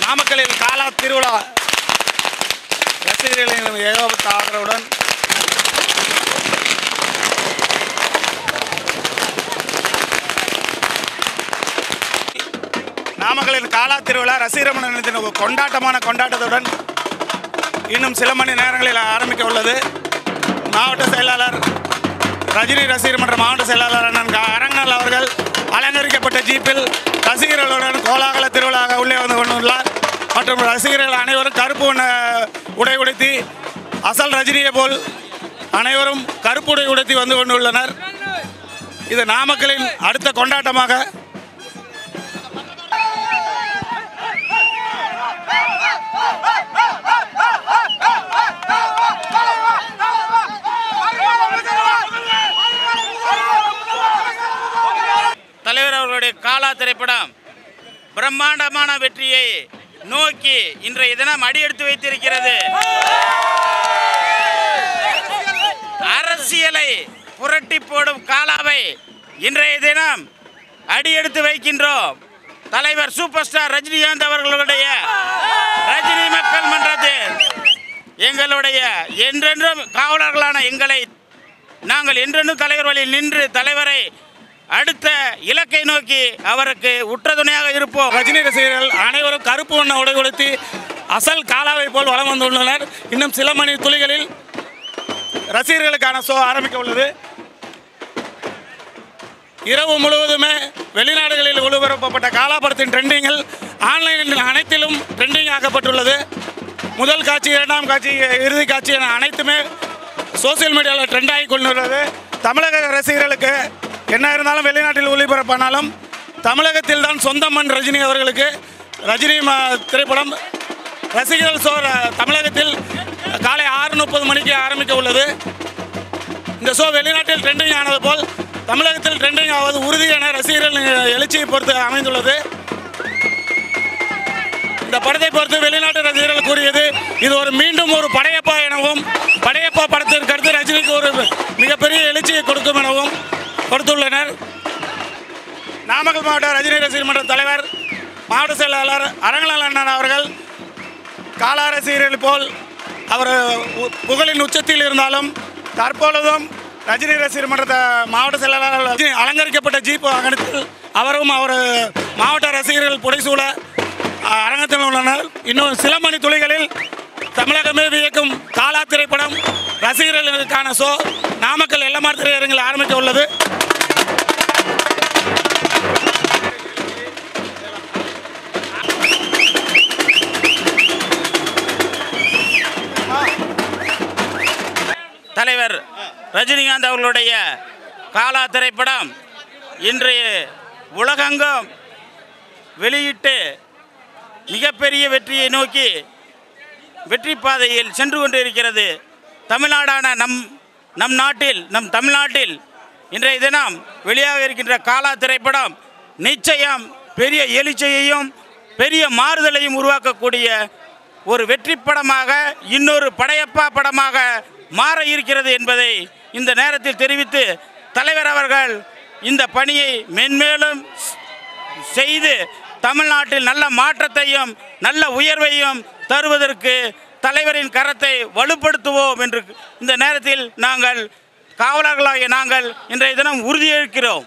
நாமக்கலில் காலா திருவிழா ரசிகர்களின் ஏகோபத்த ஆதரவுடன் நாமக்கலில் காலா திருவிழா ரசிகர் மன்றத்தின் கொண்டாட்டத்துடன் இன்னும் சில மணி நேரங்களில் ஆரம்பிக்க உள்ளது. மாவட்ட செயலாளர் ரஜினி ரசிகர் மன்ற மாவட்ட செயலாளர் அண்ணன் அரங்கல் அவர்கள் அலங்கரிக்கப்பட்ட ஜீப்பில் ரசிகர்களுடன் கோலாகல திருவிழாக உள்ளே வந்து கொண்டுள்ளார். மற்றும் ரசிகர்கள் அனைவரும் கருப்பு உடை உடுத்தி அசல் ரஜினியை போல் அனைவரும் கருப்பு உடை உடுத்தி வந்து கொண்டுள்ளனர். இது நாமக்கலின் அடுத்த கொண்டாட்டமாக தலைவர் அவர்களுடைய காலா திரைப்படம் பிரம்மாண்டமான வெற்றியை நோக்கி இன்றைய தினம் அடியெடுத்து வைத்திருக்கிறது. அரசியலை புரட்டி போடும் காலாவை இன்றைய தினம் அடியெடுத்து வைக்கின்றோம். தலைவர் சூப்பர் ஸ்டார் ரஜினிகாந்த் அவர்களுடைய ரஜினி மக்கள் மன்றத்தில் எங்களுடைய என்றென்றும் காவலர்களான எங்களை நாங்கள் என்றென்றும் தலைவர் வழியில் நின்று தலைவரை அடுத்த இலக்கை நோக்கி அவருக்கு உற்ற துணையாக இருப்போம். ரஜினி ரசிகர்கள் அனைவரும் கருப்பு வண்ண உடை உடுத்தி அசல் காலாவை போல் வலம் வந்துள்ளனர். இன்னும் சில மணி துளிகளில் ரசிகர்களுக்கான ஷோ ஆரம்பிக்க உள்ளது. இரவு முழுவதுமே வெளிநாடுகளில் ஒளிபரப்பப்பட்ட காலா படத்தின் ட்ரெண்டிங்கில் ஆன்லைனில் அனைத்திலும் ட்ரெண்டிங் ஆக்கப்பட்டுள்ளது. முதல் காட்சி, இரண்டாம் காட்சி, இறுதி காட்சி என அனைத்துமே சோசியல் மீடியாவில் ட்ரெண்ட் ஆகி கொண்டுள்ளது. தமிழக ரசிகர்களுக்கு என்ன இருந்தாலும் வெளிநாட்டில் ஒளிபரப்பானாலும் தமிழகத்தில் தான் சொந்தமன் ரஜினி அவர்களுக்கு ரஜினி திரைப்படம் ரசிகர்கள் ஷோ தமிழகத்தில் காலை 6:30 மணிக்கு ஆரம்பிக்க உள்ளது. இந்த ஷோ வெளிநாட்டில் ட்ரெண்டிங் ஆனது போல் தமிழகத்தில் ட்ரெண்டிங் ஆவது உறுதி என ரசிகர்கள் எழுச்சியை பொறுத்து அமைந்துள்ளது. இந்த படத்தை பொறுத்து வெளிநாட்டு ரசிகர்கள் கூறியது இது மீண்டும் ஒரு படையப்பா எனவும் படையப்பா படத்திற்கு அடுத்து ரஜினிக்கு ஒரு மிகப்பெரிய எழுச்சியை கொடுக்கும் எனவும் கொடுத்துள்ளனர். நாமக்கல் மாவட்ட ரஜினி ரசிகர் மன்ற தலைவர் மாவட்ட செயலாளர் அரங்கல் அண்ணன் அவர்கள் காலா ரசிகர்கள் போல் அவர் புகழின் உச்சத்தில் இருந்தாலும் தற்பொழுதும் ரஜினி ரசிகர் மன்ற மாவட்ட செயலாளர் அலங்கரிக்கப்பட்ட ஜீப் வாகனத்தில் அவரும் அவர் மாவட்ட ரசிகர்கள் புடைசூழ அரங்கத்தில் உள்ளனர். இன்னும் சில மணி துளிகளில் தமிழகமே வியக்கும் காலா திரைப்படம் ரசிகர்களுக்கான ஷோ நாமக்கல் எல்எம்ஆர் திரையரங்கில் ஆரம்பிக்க உள்ளது. தலைவர் ரஜினிகாந்த் அவர்களுடைய காலா திரைப்படம் இன்றைய உலகெங்கும் வெளியிட்டு மிகப்பெரிய வெற்றியை நோக்கி வெற்றி பாதையில் சென்று கொண்டிருக்கிறது. தமிழ்நாடான நம் தமிழ்நாட்டில் இன்றைய தினம் வெளியாக இருக்கின்ற காலா திரைப்படம் நிச்சயம் பெரிய எழுச்சியையும் பெரிய மாறுதலையும் உருவாக்கக்கூடிய ஒரு வெற்றி படமாக, இன்னொரு படையப்பா படமாக மாற இருக்கிறது என்பதை இந்த நேரத்தில் தெரிவித்து, தலைவர் அவர்கள் இந்த பணியை மென்மேலும் செய்து தமிழ்நாட்டில் நல்ல மாற்றத்தையும் நல்ல உயர்வையும் தருவதற்கு தலைவரின் கரத்தை வலுப்படுத்துவோம் என்று இந்த நேரத்தில் நாங்கள் காவலர்களாகிய நாங்கள் இன்றைய தினம் உறுதியேற்கிறோம்.